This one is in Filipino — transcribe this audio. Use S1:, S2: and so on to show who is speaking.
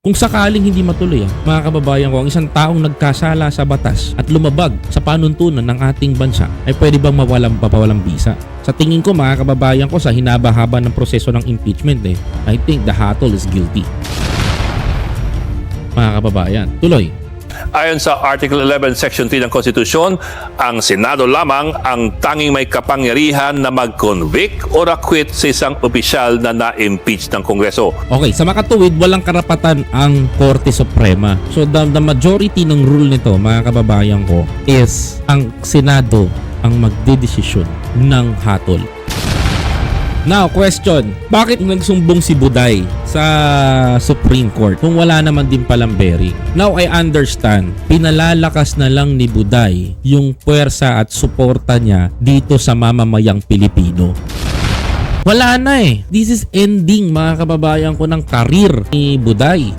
S1: Kung sakaling hindi matuloy, mga kababayan ko, ang isang taong nagkasala sa batas at lumabag sa panuntunan ng ating bansa ay pwede bang mapawalang bisa? Sa tingin ko, mga kababayan ko, sa hinaba-haba ng proseso ng impeachment, I think the hatol is guilty. Mga kababayan, tuloy.
S2: Ayon sa Article 11, Section 3 ng Konstitusyon, ang Senado lamang ang tanging may kapangyarihan na mag-convict or acquit sa isang opisyal na na-impeach ng Kongreso.
S1: Okay, sa makatuwid, walang karapatan ang Korte Suprema. So the majority ng rule nito, mga kababayan ko, is ang Senado ang magdedesisyon ng hatol. Now, question, bakit nagsumbong si Buday sa Supreme Court kung wala naman din palang bearing? Now, I understand, pinalalakas na lang ni Buday yung puwersa at suporta niya dito sa mamamayang Pilipino. Wala na This is ending, mga kababayan ko, ng karir ni Buday.